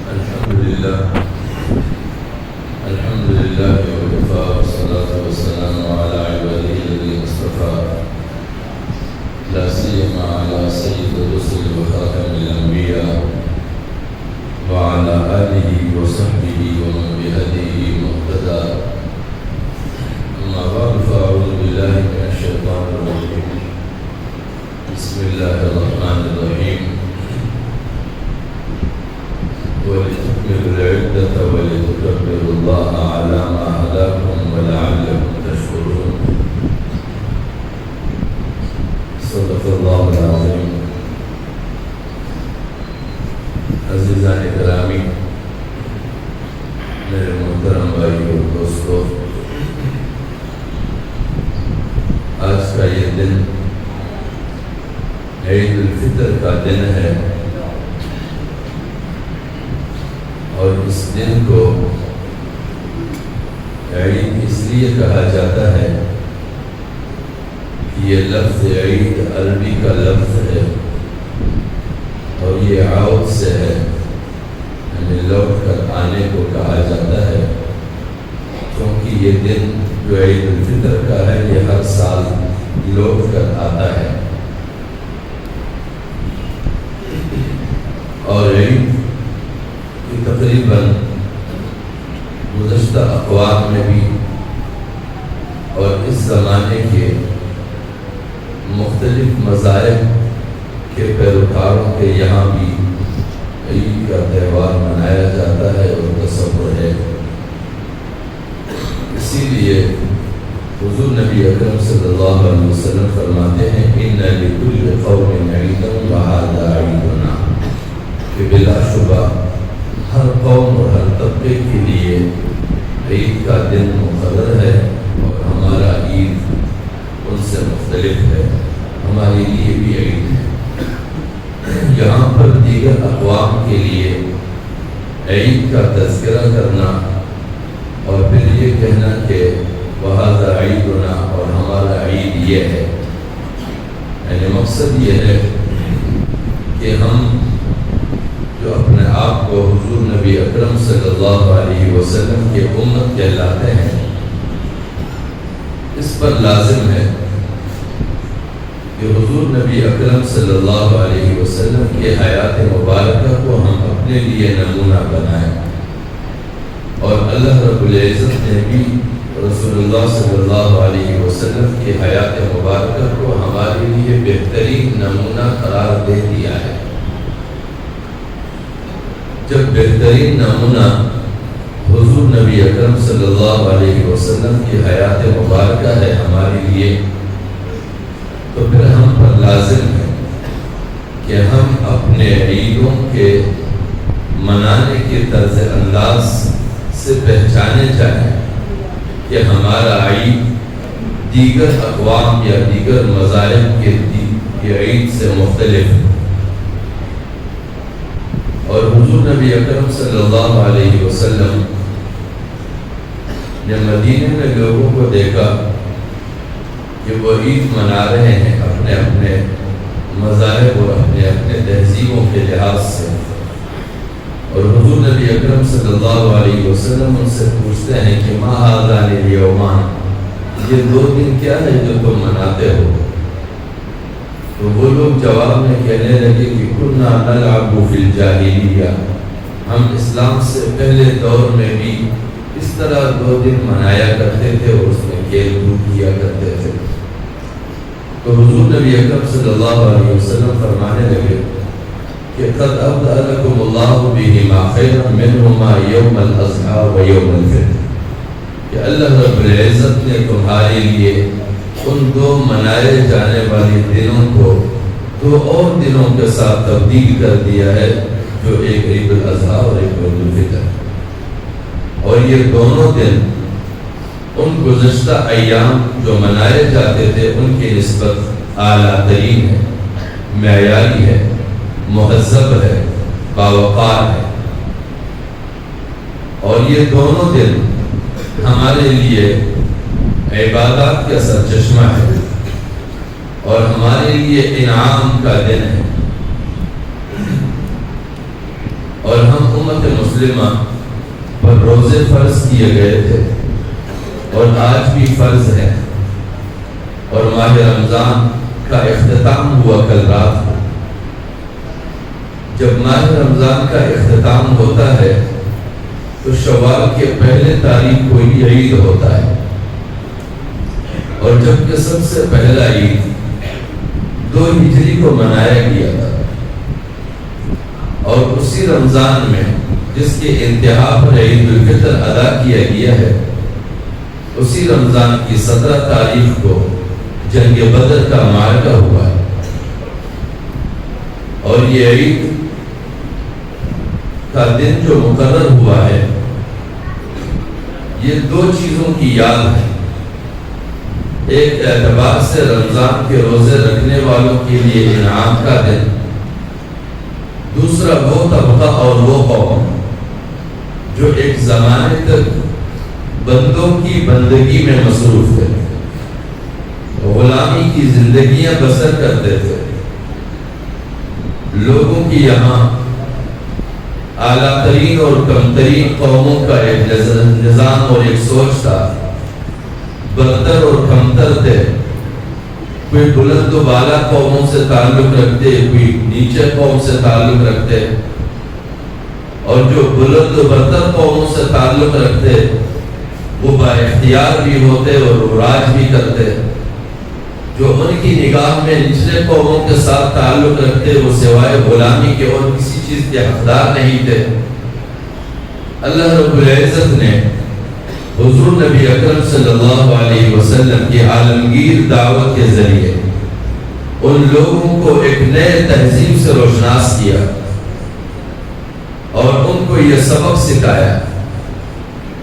الحمد لله وكفى والصلاة والسلام على عباده الذين اصطفى لا سيما على سيد الرسل وخاتم الأنبياء وعلى آله وصحبه ومن بهديه مقتدى. أما بعد فأعوذ بالله من الشيطان الرجيم. بسم الله الرحمن الرحيم. ولتكملوا العدة ولتكبروا الله على ما هداكم ولعلكم تشكرون. صدق الله العظيم. عزیزان گرامی، میرے محترم بھائی اور دوستو، آج کا یہ دن عید الفطر کا دن ہے، اور اس دن کو عید اس لیے کہا جاتا ہے کہ یہ لفظ عید عربی کا لفظ ہے، اور یہ عود سے ہے، یعنی لوٹ کر آنے کو کہا جاتا ہے، کیونکہ یہ دن جو عید الفطر کا ہے یہ ہر سال لوٹ کر آتا ہے۔ اور عید تقریباً گزشتہ اقوام میں بھی اور اس زمانے کے مختلف مذاہب کے پیروکاروں کے یہاں بھی عید کا تہوار منایا جاتا ہے اور تصور ہے۔ اسی لیے حضور نبی اکرم صلی اللہ علیہ وسلم فرماتے ہیں اِنَّ لِكُلِّ قَوْمٍ عِیدًا وَهَذَا عِیدُنَا، کہ بلا شبہ ہر قوم اور ہر طبقے کے لیے عید کا دن مقرر ہے، اور ہمارا عید ان سے مختلف ہے، ہمارے لیے بھی عید ہے۔ یہاں پر دیگر اقوام کے لیے عید کا تذکرہ کرنا اور پھر یہ کہنا کہ وَهَذَا عِیدُنَا، اور ہمارا عید یہ ہے، یعنی مقصد یہ ہے کہ ہم جو اپنے آپ کو حضور نبی اکرم صلی اللہ علیہ وسلم کے امت کہلاتے ہیں، اس پر لازم ہے کہ حضور نبی اکرم صلی اللہ علیہ وسلم کی حیات مبارکہ کو ہم اپنے لیے نمونہ بنائیں، اور اللہ رب العزت نے بھی رسول اللہ صلی اللہ علیہ وسلم کی حیات مبارکہ کو ہمارے لیے بہترین نمونہ قرار دے دیا ہے۔ جب بہترین نمونہ حضور نبی اکرم صلی اللہ علیہ وسلم کی حیات مبارکہ ہے ہمارے لیے، تو پھر ہم پر لازم ہے کہ ہم اپنے عیدوں کے منانے کے طرز انداز سے پہچانے جائیں کہ ہمارا عید دیگر اقوام یا دیگر مذاہب کے عید سے مختلف ہے۔ اور حضور نبی اکرم صلی اللہ علیہ وسلم نے مدینے میں لوگوں کو دیکھا کہ وہ عید منا رہے ہیں اپنے اپنے مذاہب اور اپنے اپنے تہذیبوں کے لحاظ سے، اور حضور نبی اکرم صلی اللہ علیہ وسلم ان سے پوچھتے ہیں کہ ما هذان الیومان، یہ دو دن کیا ہے جو تم مناتے ہو؟ تو وہ لوگ جواب میں کہنے لگے کہ کنا نلعب فی الجاہلیہ، ہم اسلام سے پہلے دور میں بھی اس طرح دو دن منایا کرتے تھے اور اس میں کھیل کود کیا کرتے تھے۔ تو حضور نبی اکرم صلی اللہ علیہ وسلم فرمانے لگے کہ قد ابدأ لکم اللہ بہما خیرا منہما یوم الاضحیٰ و یوم الفطر، کہ اللہ رب العزت نے تمہارے لیے ان دو منائے جانے والی دنوں کو دو اور دنوں کے ساتھ تبدیل کر دیا ہے، جو ایک عید الاضحیٰ اور ایک عید الفطر، اور یہ دونوں دن ان گزشتہ ایام جو منائے جاتے تھے ان کی نسبت اعلیٰ ترین ہے، معیاری ہے، مہذب ہے، باوقار ہے۔ اور یہ دونوں دن ہمارے لیے عبادات کا سرچشمہ ہے، اور ہمارے لیے انعام کا دن ہے، اور ہم ان امت مسلمہ پر روزے فرض کیے گئے تھے اور آج بھی فرض ہے، اور ماہ رمضان کا اختتام ہوا کل رات کو۔ جب ماہ رمضان کا اختتام ہوتا ہے تو شوال کے پہلے تاریخ کو ہی عید ہوتا ہے، اور جب کہ سب سے پہلا عید 2 ہجری کو منایا گیا تھا، اور اسی رمضان میں جس کے انتہا پر عید الفطر ادا کیا گیا ہے، اسی رمضان کی 17 تاریخ کو جنگ بدر کا معرکہ ہوا ہے۔ اور یہ عید کا دن جو مقرر ہوا ہے، یہ 2 چیزوں کی یاد ہے۔ ایک اعتبار سے رمضان کے روزے رکھنے والوں کے لیے انعام کا دن، دوسرا وہ طبقہ اور وہ قوم جو ایک زمانے تک بندوں کی بندگی میں مصروف تھے، غلامی کی زندگیاں بسر کرتے تھے۔ لوگوں کی یہاں اعلیٰ ترین اور کم ترین قوموں کا ایک نظام اور ایک سوچ تھا، برتر اور کمتر تھے، کوئی بلند و بالا قوموں سے تعلق رکھتے، کوئی نیچے قوم سے تعلق رکھتے، اور جو بلند و برتر قوموں سے تعلق رکھتے وہ با اختیار بھی ہوتے اور وہ راج بھی کرتے۔ جو ان کی نگاہ میں نچلے قوموں کے ساتھ تعلق رکھتے وہ سوائے غلامی کے اور کسی چیز کے حقدار نہیں تھے۔ اللہ رب العزت نے حضور نبی اکرم صلی اللہ علیہ وسلم کی عالمگیر دعوت کے ذریعے ان لوگوں کو ایک نئے تہذیب سے روشناس کیا، اور ان کو یہ سبق سکھایا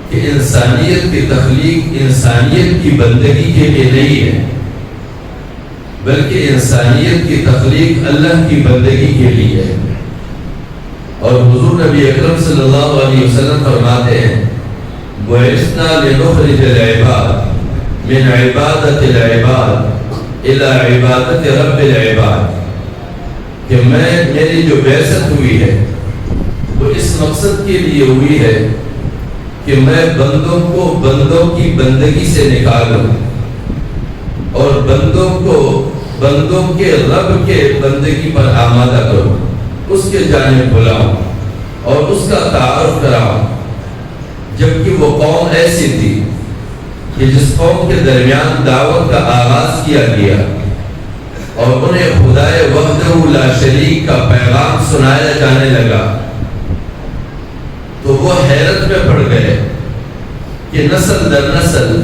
کہ انسانیت کی تخلیق انسانیت کی بندگی کے لیے نہیں ہے، بلکہ انسانیت کی تخلیق اللہ کی بندگی کے لیے ہے۔ اور حضور نبی اکرم صلی اللہ علیہ وسلم فرماتے ہیں، وَإِسْنَا لِنُخْرِجَ الْعِبَادِ مِنْ عِبَادَةِ الْعِبَادِ إِلَى عِبَادَةِ رَبِّ الْعِبَادِ، کہ میری جو بعثت ہوئی ہے وہ اس مقصد کے لیے ہوئی ہے کہ میں بندوں کو بندوں کی بندگی سے نکالوں اور بندوں کو بندوں کے رب کے بندگی پر آمادہ کروں، اس کے جانب بلاؤں اور اس کا تعارف کراؤں۔ جبکہ وہ قوم ایسی تھی کہ جس قوم کے درمیان دعوت کا آغاز کیا گیا اور انہیں خدائے وحدہ لا شریک کا پیغام سنایا جانے لگا تو وہ حیرت میں پڑ گئے کہ نسل در نسل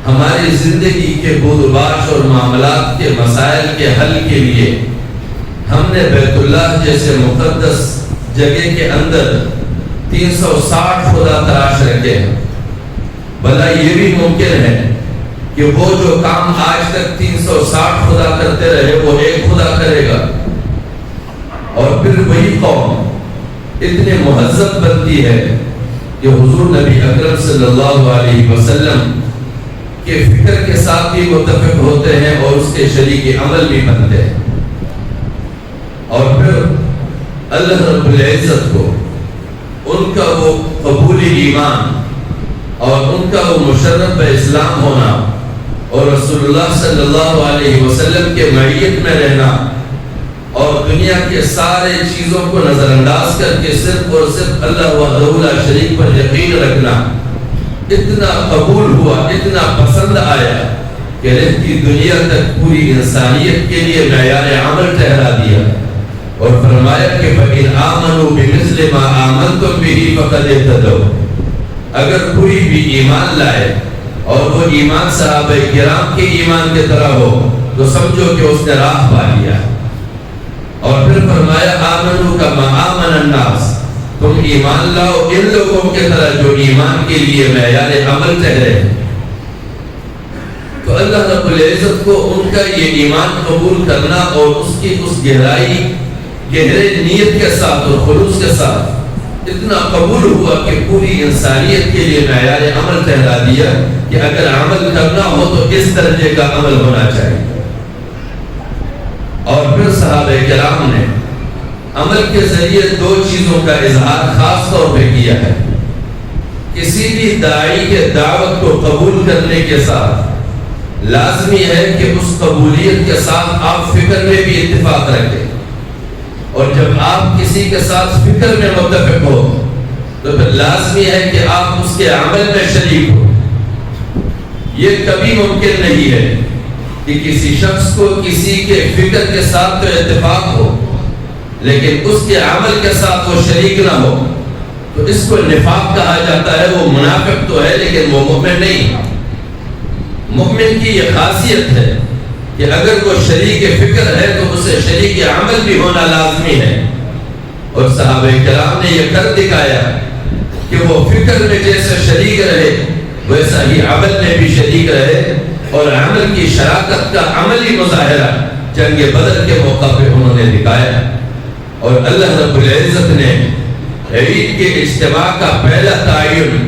ہماری زندگی کے بود و باش اور معاملات کے مسائل کے حل کے لیے ہم نے بیت اللہ جیسے مقدس جگہ کے اندر 360 خدا تراش رکھے ہیں۔ بھلا یہ بھی ممکن ہے کہ وہ جو کام آج تک 360 خدا کرتے رہے وہ ایک خدا کرے گا، اور پھر وہی قوم اتنے مہذب بنتی ہے کہ حضور نبی اکرم صلی اللہ علیہ وسلم کے فکر کے ساتھ بھی متفق ہوتے ہیں اور اس کے شریک عمل بھی بنتے ہیں، اور پھر اللہ رب العزت کو ان کا وہ قبولی ایمان اور ان کا وہ مشرف اسلام ہونا اور رسول اللہ صلی اللہ علیہ وسلم کے معیت میں رہنا اور دنیا کے سارے چیزوں کو نظر انداز کر کے صرف اور صرف اللہ وحدہ لا شریک پر یقین رکھنا اتنا قبول ہوا، اتنا پسند آیا کہ رہتی دنیا تک پوری انسانیت کے لیے معیار عمل ٹھہرا دیا، اور فرمایا کہ فَإِنْ آمَنُوا بِمِثْلِ مَا آمَنْتُمْ بِهِ فَقَدْ اهْتَدَوْا، اگر کوئی بھی ایمان لائے اور وہ ایمان صحابہ کرام کے ایمان کی طرح ہو تو سمجھو کہ اس نے راہ پا لیا۔ اور پھر فرمایا آمنوا کما آمن الناس، تم ایمان لاؤ ان لوگوں کے طرح جو ایمان کے لیے معیار عمل ٹھہرے۔ تو اللہ رب العزت کو ان کا یہ ایمان قبول کرنا اور اس کی اس گہرے نیت کے ساتھ اور خلوص کے ساتھ اتنا قبول ہوا کہ پوری انسانیت کے لیے معیار عمل ٹھہرا دیا کہ اگر عمل کرنا ہو تو اس درجے کا عمل ہونا چاہیے۔ اور پھر صحابہ کرام نے عمل کے ذریعے دو چیزوں کا اظہار خاص طور پہ کیا ہے۔ کسی بھی داعی کے دعوت کو قبول کرنے کے ساتھ لازمی ہے کہ اس قبولیت کے ساتھ آپ فکر میں بھی اتفاق رکھیں، اور جب آپ کسی کے ساتھ فکر میں متفق ہو تو پھر لازمی ہے کہ آپ اس کے عمل میں شریک ہو۔ یہ کبھی ممکن نہیں ہے کہ کسی شخص کو کسی کے فکر کے ساتھ تو اتفاق ہو لیکن اس کے عمل کے ساتھ وہ شریک نہ ہو، تو اس کو نفاق کہا جاتا ہے۔ وہ منافق تو ہے لیکن وہ مومن نہیں۔ مومن کی یہ خاصیت ہے کہ اگر وہ شریک فکر ہے تو اسے شریک عمل بھی ہونا لازمی ہے، اور صحابہ کرام نے یہ کر دکھایا کہ وہ فکر میں جیسے شریک رہے ویسا ہی عمل میں بھی شریک رہے، اور عمل کی شراکت کا عملی مظاہرہ جنگ بدر کے موقع پہ انہوں نے دکھایا۔ اور اللہ رب العزت نے عید کے اجتماع کا پہلا تعین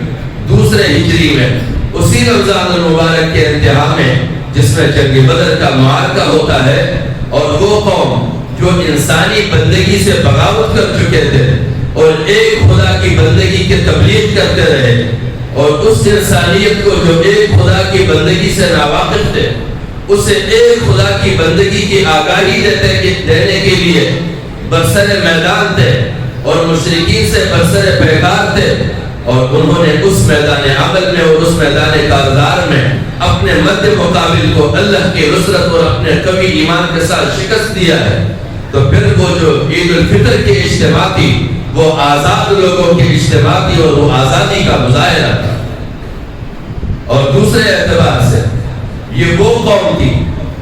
دوسرے ہجری میں اسی رمضان المبارک کے انتہا میں، جس میں جنگ بدر کا معرکہ ہوتا ہے، اور وہ قوم جو انسانی بندگی سے بغاوت کر چکے تھے اور ایک خدا کی بندگی کی تبلیغ کرتے رہے، اور اس انسانیت کو جو ایک خدا کی بندگی سے ناواقف تھے اسے ایک خدا کی بندگی کی آگاہی دینے کے لیے برسر میدان تھے اور مشرکین سے برسر پیکار تھے، اور انہوں نے اس میدان عمل میں اور اس میدان کارزار میں اپنے مد مقابل کو اللہ کی نصرت اور اپنے قوی ایمان کے ساتھ شکست دیا ہے۔ تو پھر وہ جو عید الفطر کے اجتماع تھی وہ آزاد لوگوں کے اجتماع تھی، اور وہ آزادی کا مظاہرہ تھا۔ اور دوسرے اعتبار سے یہ وہ قوم تھی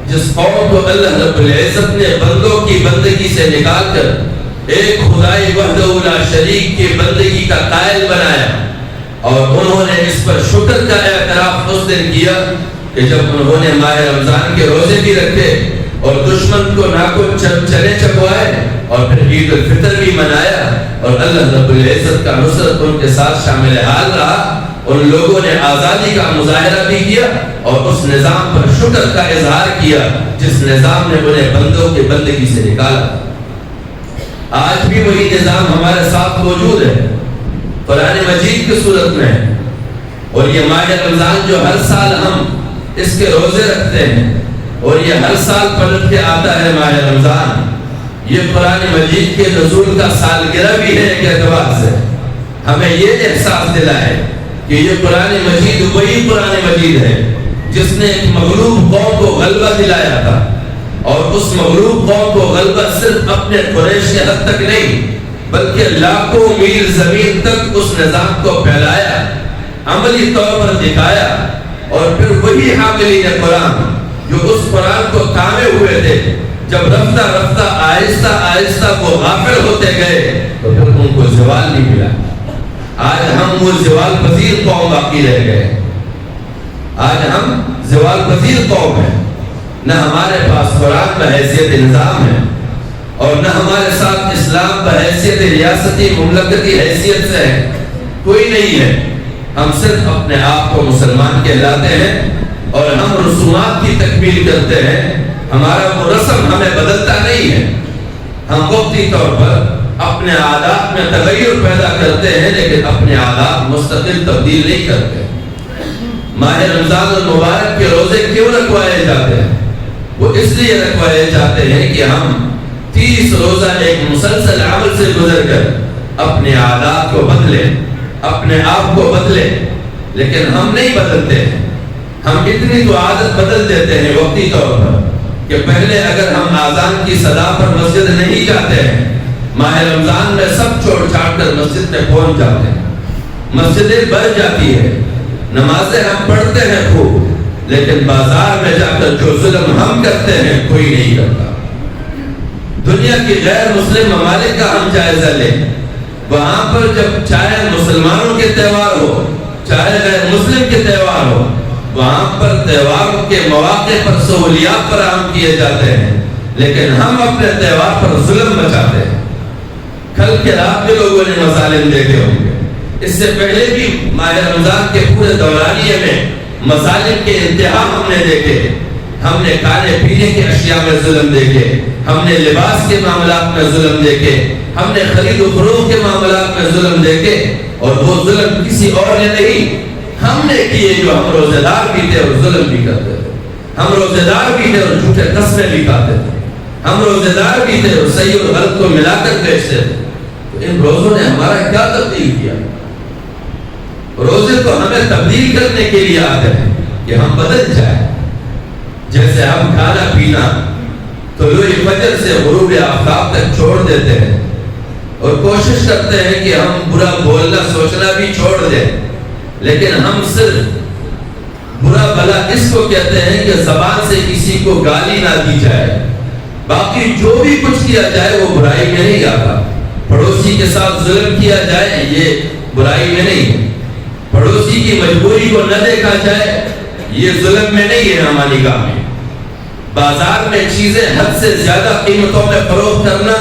جس قوم کو اللہ رب العزت نے بندوں کی بندگی سے نکال کر ایک خدائی وحدہ لا شریک کی بندگی کا قائل بنایا، اور انہوں نے اس پر شکر کا اعتراف اس دن کیا کہ جب انہوں نے ماہ رمضان کے روزے بھی رکھے اور دشمن کو ناخن چنے چبوائے اور پھر عید الفطر بھی منایا، اور اللہ رب العزت کا نصرت ان کے ساتھ شامل حال رہا۔ ان لوگوں نے آزادی کا مظاہرہ بھی کیا اور اس نظام پر شکر کا اظہار کیا جس نظام نے انہیں بندوں کی بندگی سے نکالا۔ آج بھی وہی نظام ہمارے ساتھ موجود ہے قرآن مجید کی صورت میں، اور یہ ماہ رمضان جو ہر سال ہم اس کے روزے رکھتے ہیں اور یہ ہر سال پلٹ کے آتا ہے ماہ رمضان، یہ قرآن مجید کے نزول کا سالگرہ بھی ہے۔ ایک اعتبار سے ہمیں یہ احساس دلا ہے کہ یہ قرآن مجید وہی قرآن مجید ہے جس نے ایک مغلوب قوم کو غلبہ دلایا تھا، اور اس مغلوب قوم کو غلبہ صرف اپنے قریش کے حد تک نہیں بلکہ لاکھوں میل زمین تک اس نظام کو پھیلایا، عملی طور پر دکھایا، اور پھر وہی حاملین قرآن جو اس قرآن کو تھامے ہوئے تھے جب رفتہ رفتہ آہستہ آہستہ وہ غافل ہوتے گئے تو پھر ان کو زوال نہیں ملا۔ آج ہم وہ زوال پذیر قوم باقی رہ گئے، آج ہم زوال پذیر قوم ہیں، نہ ہمارے پاس قرآن بحیثیت نظام ہے اور نہ ہمارے ساتھ اسلام بحیثیت ریاستی مملکتی حیثیت سے ہے، کوئی نہیں ہے۔ ہم صرف اپنے آپ کو مسلمان کہلاتے ہیں اور ہم رسومات کی تکمیل کرتے ہیں، ہمارا وہ رسم ہمیں بدلتا نہیں ہے۔ ہم وقتی طور پر اپنے عادات میں تغیر پیدا کرتے ہیں لیکن اپنے عادات مستقل تبدیل نہیں کرتے۔ ماہ رمضان المبارک کے روزے کیوں رکھوائے جاتے ہیں؟ وہ اس لیے رکھوائے جاتے ہیں کہ ہم 30 روزہ ایک مسلسل عمل سے گزر کر اپنے عادات کو بدلیں، اپنے آپ کو بدلیں، لیکن ہم نہیں بدلتے ہیں۔ ہم اتنی تو عادت بدل دیتے ہیں وقتی طور پر کہ پہلے اگر ہم آذان کی صدا پر مسجد نہیں جاتے ہیں، ماہ رمضان میں سب چھوڑ چھاڑ کر مسجد میں پہنچ جاتے ہیں، مسجدیں بھر جاتی ہے، نمازیں ہم پڑھتے ہیں خوب، لیکن بازار میں جا کر جو ظلم ہم کرتے ہیں کوئی نہیں کرتا۔ دنیا کی غیر مسلم ممالک کا ہم جائزہ لیں، وہاں پر جب چاہے مسلمانوں کے تہوار ہو چاہے غیر مسلم کے تہوار ہو، وہاں پر تہواروں کے مواقع پر سہولیات فراہم کیے جاتے ہیں، لیکن ہم اپنے تہوار پر ظلم مچاتے ہیں۔ کل کے رات بھی لوگوں نے مظالم دیکھے ہوں گے، اس سے پہلے بھی ماہ رمضان کے پورے دورانیے میں مظالم کے انتہا ہم نے دیکھے۔ ہم نے کھانے پینے کی اشیاء میں ظلم دیکھے، ہم نے لباس کے معاملات میں ظلم دیکھے، ہم نے خرید و فروخت کے معاملات میں ظلم دیکھے، اور وہ ظلم کسی اور نے نہیں ہم نے کیے، جو ہم روزے دار بھی تھے اور ظلم بھی کرتے تھے، ہم روزے دار بھی تھے اور جھوٹے قسمیں بھی کھاتے تھے، ہم روزے دار بھی تھے اور صحیح اور غلط کو ملا کر بیچتے تھے۔ تو ان روزوں نے ہمارا کیا تبدیل کیا؟ روزے تو ہمیں تبدیل کرنے کے لیے آتے ہیں کہ ہم بدل جائیں۔ جیسے ہم کھانا پینا طلوع فجر سے غروب آفتاب تک چھوڑ دیتے ہیں اور کوشش کرتے ہیں کہ ہم برا بولنا سوچنا بھی چھوڑ دیں، لیکن ہم صرف برا بھلا اس کو کہتے ہیں کہ زبان سے کسی کو گالی نہ دی جائے، باقی جو بھی کچھ کیا جائے وہ برائی میں نہیں آتا۔ پڑوسی کے ساتھ ظلم کیا جائے یہ برائی میں نہیں، پڑوسی کی مجبوری کو نہ دیکھا جائے یہ ظلم میں نہیں ہے ہماری نگاہ میں۔ بازار میں چیزیں حد سے زیادہ قیمتوں میں فروخت کرنا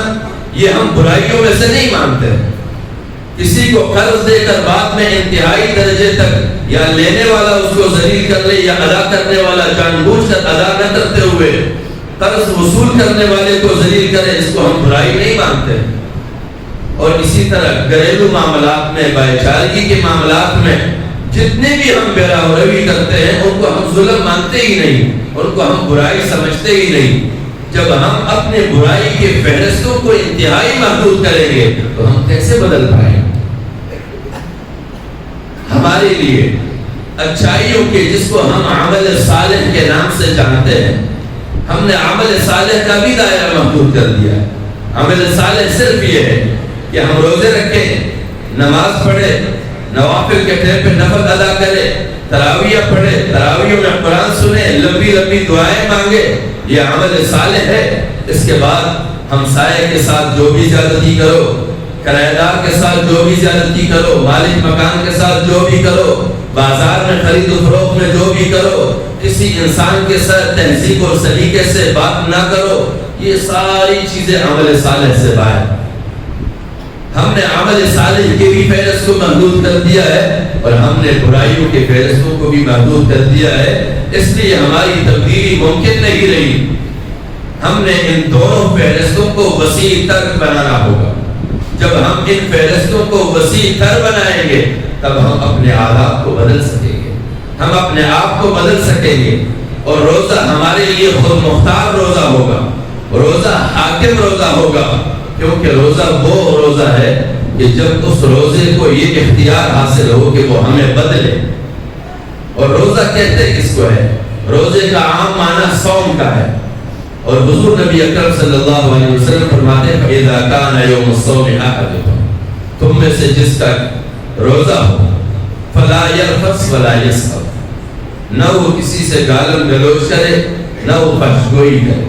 یہ ہم برائیوں میں سے نہیں مانتے۔ کسی کو قرض دے کر بعد میں انتہائی درجے تک یا لینے والا اس کو ذلیل کر لے یا ادا کرنے والا جان بوجھ کر ادا نہ کرتے ہوئے قرض وصول کرنے والے کو ذلیل کرے، اس کو ہم برائی نہیں مانتے۔ اور اسی طرح گھریلو معاملات میں، بھائی چارگی کے معاملات میں جتنے بھی ہم بے روی کرتے ہیں ان کو ہم ظلم مانتے ہی نہیں، ان کو ہم برائی سمجھتے ہی نہیں۔ جب ہم اپنے برائی کے فہرستوں کو انتہائی محدود کریں گے تو ہم کیسے بدل پائیں گے؟ ہمارے لیے اچھائیوں کے جس کو ہم عمل صالح کے نام سے جانتے ہیں، ہم نے عمل صالح کا بھی دائرہ محدود کر دیا ہے۔ عمل صالح صرف یہ ہے کہ ہم روزے رکھیں، نماز پڑھیں، نوافل کے ٹائم پہ نفل ادا کرے، تراویح پڑھے، تراویحوں میں قرآن سنے، لمبی لمبی دعائیں مانگے، یہ عمل صالح ہے۔ اس کے بعد ہمسائے کے ساتھ جو بھی زیادتی کرو، کرایہ دار کے ساتھ جو بھی زیادتی کرو، مالک مکان کے ساتھ جو بھی کرو، بازار میں خرید و فروخت میں جو بھی کرو، کسی انسان کے ساتھ تہذیب اور سلیقے سے بات نہ کرو، یہ ساری چیزیں عمل صالح سے باہر۔ ہم نے عمل صالح کے بھی فہرست کو محدود کر دیا ہے اور ہم نے برائیوں کے فہرستوں کو بھی محدود کر دیا ہے، اس لیے ہماری تبدیلی ممکن نہیں رہی۔ ہم نے ان دونوں فہرستوں کو وسیع تر بنانا ہوگا۔ جب ہم ان فہرستوں کو وسیع تر بنائیں گے تب ہم اپنے عادات کو بدل سکیں گے، ہم اپنے آپ کو بدل سکیں گے، اور روزہ ہمارے لیے خود مختار روزہ ہوگا، روزہ حاکم روزہ ہوگا، کیونکہ روزہ وہ روزہ ہے کہ جب اس روزے کو یہ اختیار حاصل ہو کہ وہ ہمیں بدلے۔ اور روزہ کہتے کس کو ہے؟ روزے کا عام معنی صوم کا ہے، اور حضور نبی اکرم صلی اللہ علیہ وسلم فرماتے ہیں فَإِذَا كَانَ يَوْمُ الصَّوْمِ أَحَدُكُمْ، تم میں سے جس کا روزہ ہو فَلَا يَرْفَثْ وَلَا يَسْخَبْ، نہ وہ کسی سے گالم گلوچ کرے نہ وہ فحش گوئی کرے۔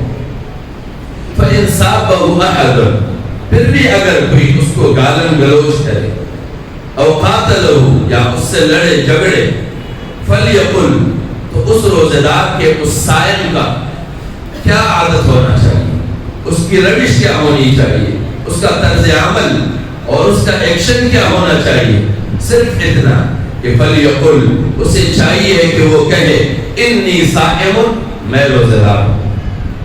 فَإِنْ صَابَهُ أَحَدٌ، پھر بھی اگر کوئی اس کو گالم گلوچ کرے، او قاتلہ یا اس سے لڑے جھگڑے، فَلْيَقُلْ، تو اس روزے دار کے اس صائم کا کیا عادت ہونا چاہیے، اس کی روش کیا ہونی چاہیے، اس کا طرز عمل اور اس کا ایکشن کیا ہونا چاہیے؟ صرف اتنا کہ فَلْيَقُلْ، اسے چاہیے کہ وہ کہے انی صائم، میں روزے دار ہوں۔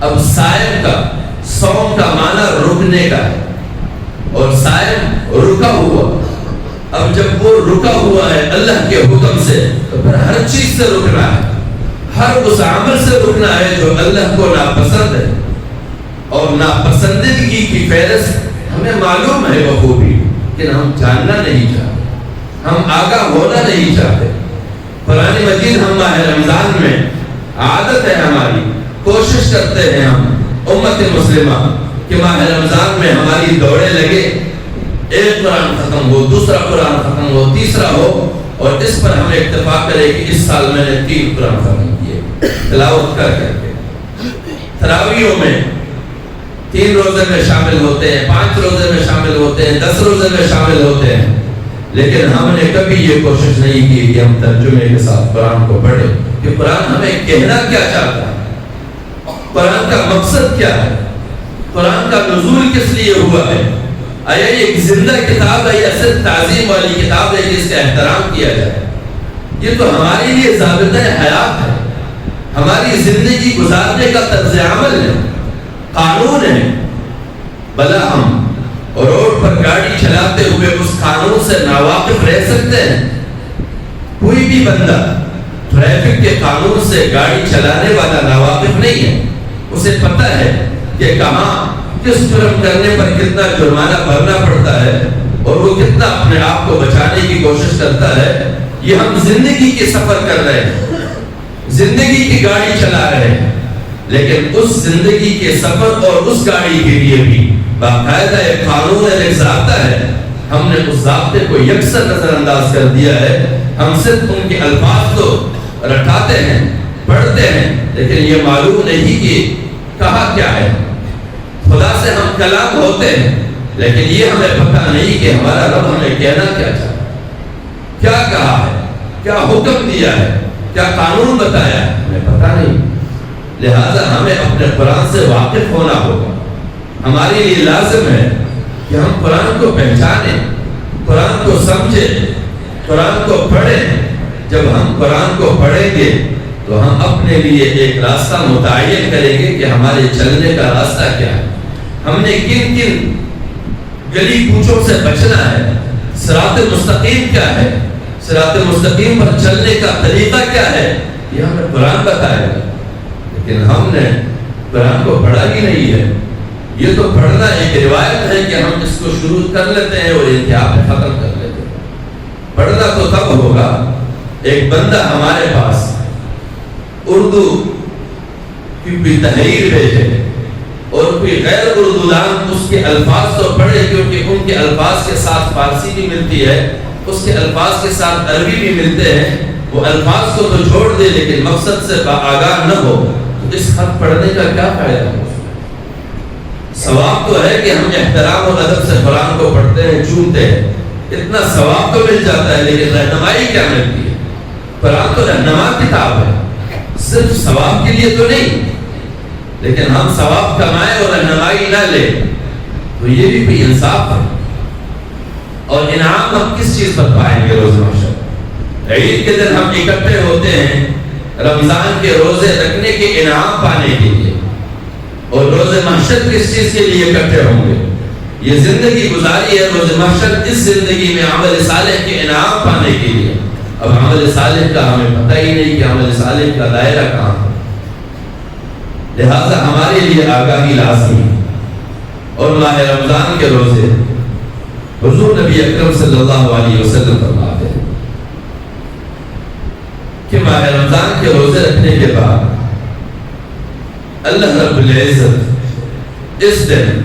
اب صائم کا، صوم کا معنی رکنے کا ہے، اور صائم رکا ہوا۔ اب جب وہ رکا ہوا ہے اللہ کے حکم سے تو پھر ہر چیز سے رکنا ہے، ہر اس عمل سے رکنا ہے جو اللہ کو ناپسند ہے، اور ناپسندگی کی فہرست ہمیں معلوم ہے بخوبی، لیکن ہم جاننا نہیں چاہتے، ہم آگاہ ہونا نہیں چاہتے۔ قرآن مجید ہم ماہ رمضان میں عادت ہے ہماری، کوشش کرتے ہیں ہم امت مسلمہ کہ ماہ رمضان میں ہماری دوڑے لگے، ایک قرآن ختم ہو، دوسرا قرآن ختم ہو، تیسرا ہو، اور اس پر ہم اتفاق کرے کہ اس سال میں نے 3 قرآن ختم کیے تلاوت کر کے۔ تراویحوں میں 3 روزے میں شامل ہوتے ہیں، 5 روزے میں شامل ہوتے ہیں، 10 روزے میں شامل ہوتے ہیں، لیکن ہم نے کبھی یہ کوشش نہیں کی کہ ہم ترجمے کے ساتھ قرآن کو پڑھیں کہ قرآن ہمیں کہنا کیا چاہتا ہے، قرآن کا مقصد کیا ہے، قرآن کا نزول کس لیے ہوا ہے۔ آیا یہ ایک زندہ کتاب ہے یا صرف تعظیم والی کتاب ہے جس کا احترام کیا جائے؟ یہ تو ہمارے لیے ضابطۂ حیات ہے، ہماری زندگی گزارنے کا طرز عمل ہے۔ قانون ہے، بلا ہم روڈ پر گاڑی چلاتے ہوئے اس قانون سے ناواقف رہ سکتے ہیں؟ کوئی بھی بندہ ٹریفک کے قانون سے گاڑی چلانے والا ناواقف نہیں ہے. اسے پتہ ہے کہ کہاں کس جرم کرنے پر کتنا جرمانہ بھرنا پڑتا ہے اور وہ کتنا اپنے آپ کو بچانے کی کوشش کرتا ہے. یہ ہم زندگی کے سفر کر رہے ہیں، زندگی کی گاڑی چلا رہے ہیں، لیکن اس زندگی کے سفر اور اس گاڑی کے لیے بھی باقاعدہ ایک قانون ہے، ایک ضابطہ ہے. ہم نے اس ضابطے کو یکسر نظر انداز کر دیا ہے. ہم صرف ان کے الفاظ تو رٹاتے ہیں، پڑھتے ہیں، لیکن یہ معلوم نہیں کہ کہا کیا ہے. خدا سے ہم کلام ہوتے ہیں، لیکن یہ ہمیں پتہ نہیں کہ ہمارا رب ہمیں کہنا کیا چاہتا، کیا کہا ہے، کیا حکم دیا ہے، کیا قانون بتایا ہے، ہمیں پتہ نہیں. لہذا ہمیں اپنے قرآن سے واقف ہونا ہوگا. ہمارے لیے لازم ہے کہ ہم قرآن کو پہچانیں، قرآن کو سمجھیں، قرآن کو پڑھیں. جب ہم قرآن کو پڑھیں گے تو ہم اپنے لیے ایک راستہ متعین کریں گے کہ ہمارے چلنے کا راستہ کیا ہے، ہم نے کن کن گلی کوچوں سے بچنا ہے، صراط مستقیم کیا ہے، صراط مستقیم پر چلنے کا طریقہ کیا ہے، یہ ہمیں قرآن بتائے گا. لیکن ہم نے قرآن کو پڑھا ہی نہیں ہے. یہ تو پڑھنا ایک روایت ہے کہ ہم اس کو شروع کر لیتے ہیں اور انتہا میں ختم کر لیتے ہیں. پڑھنا تو تب ہوگا ایک بندہ ہمارے پاس اردو کی بھی تحریر بھیجے اور کوئی غیر اردو دان اس کے الفاظ تو پڑھے، کیونکہ ان کے الفاظ کے ساتھ فارسی بھی ملتی ہے، اس کے الفاظ کے ساتھ عربی بھی ملتے ہیں. وہ الفاظ کو تو چھوڑ دے لیکن مقصد سے آگاہ نہ ہو تو اس خط پڑھنے کا کیا فائدہ ہو؟ ثواب تو ہے کہ ہم احترام اور ادب سے قرآن کو پڑھتے ہیں، چونتے ہیں، اتنا ثواب تو مل جاتا ہے، لیکن رہنمائی کیا ملتی ہے؟ قرآن تو رہنما کتاب ہے، صرف ثواب کے لیے تو نہیں. لیکن ہم ثواب کمائیں اور رہنمائی نہ لیں تو یہ بھی کوئی انصاف ہے. اور انعام ہم کس چیز پر پائیں گے روز محشر؟ عید کے دن ہم اکٹھے ہوتے ہیں رمضان کے روزے رکھنے کے انعام پانے کے لیے، اور روز محشر کس چیز کے لیے اکٹھے ہوں گے؟ یہ زندگی گزاری ہے روز محشر اس زندگی میں عمل صالح کے انعام پانے کے لیے. اب عمل صالح کا ہمیں پتہ ہی نہیں کہ عمل صالح کا دائرہ کہاں ہے. لہذا ہمارے لیے آگاہی لازمی ہے. اور ماہ رمضان کے روزے حضور نبی اکرم صلی اللہ علیہ وسلم فرماتے ہیں کہ ماہ رمضان کے روزے رکھنے کے بعد اللہ رب العزت اس دن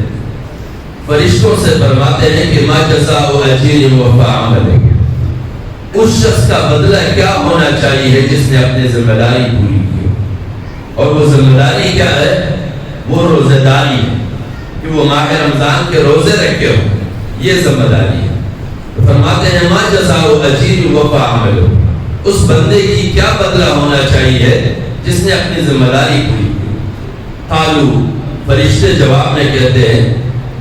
فرشتوں سے فرماتے ہیں کہ ما جزاء اجیر وفاء عملہ، اس شخص کا بدلہ کیا ہونا چاہیے جس نے اپنی ذمہ داری پوری کی. اور وہ ذمہ داری کیا ہے؟ وہ روزہ داری ہے کہ وہ ماہ رمضان کے روزے رکھے ہوں، یہ ذمہ داری ہے. تو فرماتے ہیں ما جزاء اجیر وفاء عملہ، اس بندے کی کیا بدلہ ہونا چاہیے جس نے اپنی ذمہ داری پوری کی. قالوا، فرشتے جواب میں کہتے ہیں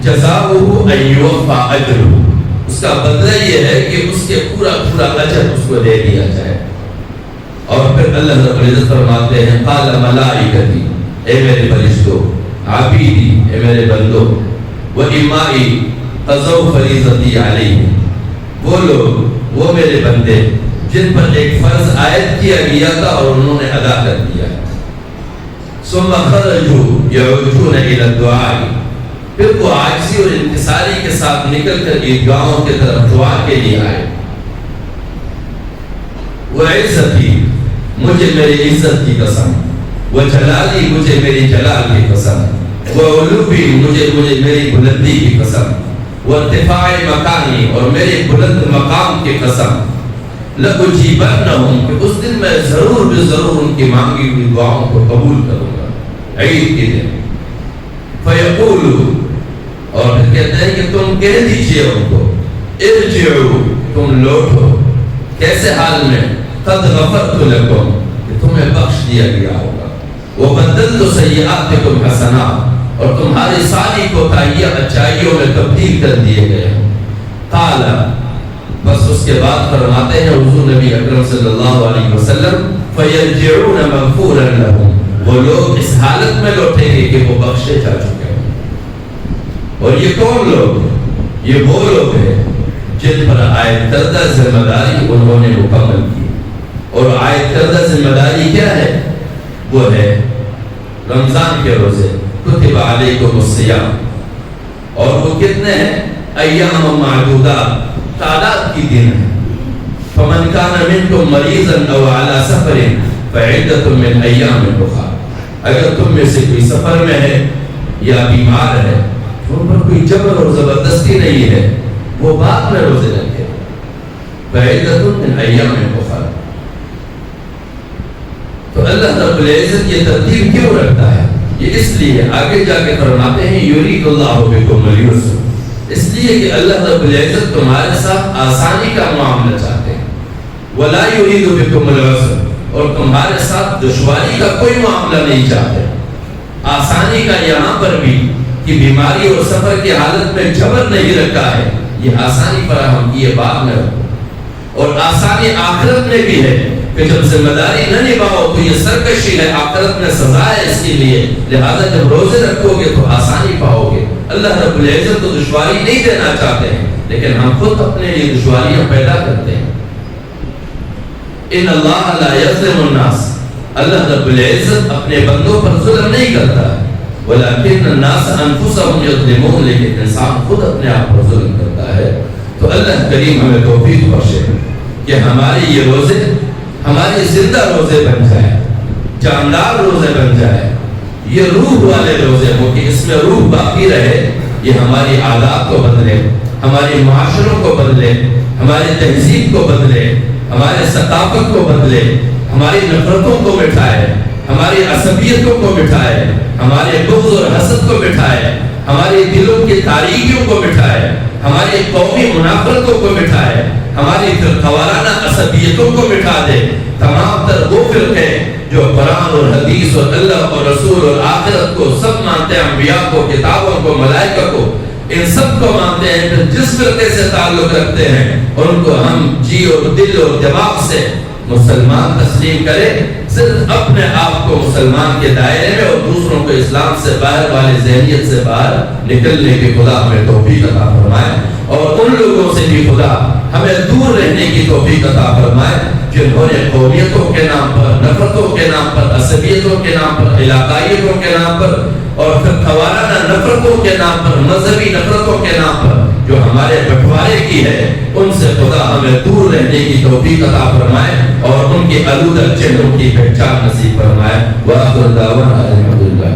جزاؤہ ان یوفى اجرہ، اس کا بدلہ یہ ہے کہ اس کے پورا اجر اس کو دے دیا جائے. اور پھر اللہ رب العزت فرماتے ہیں قال ملائکتی، اے میرے فرشتوں، عبیدی، اے میرے بندوں، وامائی قضوا فریضتی علیہم، وہ لوگ، وہ میرے بندے جن پر ایک فرض عائد کیا گیا تھا اور انہوں نے ادا کر دیا. ثم خرجوا يعودون الى الدعاء، پھر وہ عاجزی اور انکساری کے ساتھ نکل کر عیدگاہوں کی طرف دعا کے لیے آئے. وعزتی، مجھے میری عزت کی قسم، وجلالی، مجھے میری جلال کی قسم، وعلوی، مجھے میری بلندی کی قسم، وارتفاع مکانی، اور میرے بلند مقام کی قسم، لأجیبنہم، کہ اس دن میں ضرور ان کی مانگی ہوئی دعاؤں کو قبول کروں گا عید کے دن. فیقولو، اور پھر کہتے ہیں کہ تم کہہ دیجئے ان کو ارجعو، تم لوٹو، کیسے حال میں؟ قد غفرت لکم، کہ تمہیں بخش دیا گیا ہوگا. وبدلت سیئاتکم حسنات، اور تمہاری ساری کوتاہیاں اچھائیوں میں تبدیل کر دیے گئے ہیں. قال، بس اس کے بعد فرماتے ہیں حضور نبی اکرم صلی اللہ علیہ وسلم فَيَرْجِعُونَ مَغْفُورًا لَهُمْ، وہ لوگ اس حالت میں لوٹیں گے کہ وہ بخشے جا چکے. اور یہ کون لوگ ہیں؟ یہ وہ لوگ ہیں جن پر عائد کردہ ذمہ داری انہوں نے مکمل کی. اور عائد کردہ ذمہ داری کیا ہے؟ وہ ہے رمضان کے روزے. کتب علیکم الصیام. اور وہ کتنے ہیں؟ ایام معدودات، تعداد کی دن ہے. فمن کان منکم مریضا او علی سفر فعدۃ من ایام اخر. اگر تم میں سے کوئی سفر میں ہے یا بیمار ہے تو ان پر کوئی جبر اور زبردستی نہیں ہے، وہ بعد میں روزے رکھے. فعدۃ من ایام اخر. تو اللہ رب العزت یہ ترتیب کیوں رکھتا ہے؟ یہ اس لیے آگے جا کے فرماتے ہیں یرید اللہ بکم اليسر. اس لیے کہ اللہ رب العزت تمہارے ساتھ آسانی کا معاملہ چاہتے ہیں. ولا یرید بکم العسر. اور تمہارے ساتھ دشواری کا کوئی معاملہ نہیں چاہتے. آسانی کا یہاں پر بھی کہ بیماری اور سفر کی حالت میں جبر نہیں رکھا ہے، یہ آسانی فراہم کی ہے بعد میں. اور آسانی آخرت میں بھی ہے کہ جب ذمہ داری نہ نبھاؤ تو یہ سرکشی ہے، آخرت میں سزا ہے اس کے لیے. لہذا جب روزے رکھو گے تو آسانی پاؤ گے. اللہ رب العزت تو دشواری نہیں دینا چاہتے ہیں، لیکن ہم خود اپنے لیے دشواریاں پیدا کرتے ہیں. ان اللہ لا یظلم الناس. اللہ رب العزت اپنے بندوں پر ظلم نہیں کرتا ہے. ولکن الناس انفسهم یظلمون. لیکن انسان خود اپنے آپ پر ظلم کرتا ہے. تو اللہ کریم ہمیں توفیق بخشے کہ ہمارے یہ روزے ہمارے زندہ روزے بن جائیں، جاندار روزے بن جائیں. یہ روح والے روزے ہوں کہ اس میں روح باقی رہے. یہ ہماری عادات کو بدلے، ہماری معاشروں کو بدلے، ہماری تہذیب کو بدلے، ہمارے ثقافت کو بدلے، ہماری نفرتوں کو مٹھائے، ہماری عصبیتوں کو مٹھائے، ہمارے بغض اور حسد کو مٹھائے، ہمارے دلوں کی تاریکیوں کو مٹھائے، ہماری قومی منافرتوں کو مٹھائے، ہماری فرقوارانہ عصبیتوں کو مٹھا دے. تمام تر وہ فرقے جو قرآن اور حدیث اور اللہ اور رسول اور آخرت کو سب مانتے ہیں، انبیاء کو، کتابوں کو، ملائکہ کو، ان سب کو مانتے ہیں، پھر جس فرقے سے تعلق رکھتے ہیں ان کو ہم جی اور دل اور دماغ سے مسلمان تسلیم کریں. صرف اپنے آپ کو مسلمان کے دائرے میں اور دوسروں کو اسلام سے باہر والی ذہنیت سے باہر نکلنے کی خدا ہمیں توفیق عطا فرمائے. اور ان لوگوں سے بھی خدا ہمیں دور رہنے کی توفیق عطا فرمائے جنہوں نے قومیتوں کے نام پر، نفرتوں کے نام پر، عصبیتوں کے نام پر، علاقائیتوں کے نام پر اور فرقوارانہ نفرتوں کے نام پر، مذہبی نفرتوں کے نام پر جو ہمارے بٹوارے کی ہے، ان سے خدا ہمیں دور رہنے کی توفیق عطا فرمائے اور ان کے آلودہ چہروں کی پہچان نصیب فرمائے. وآخر دعوانا الحمدللہ.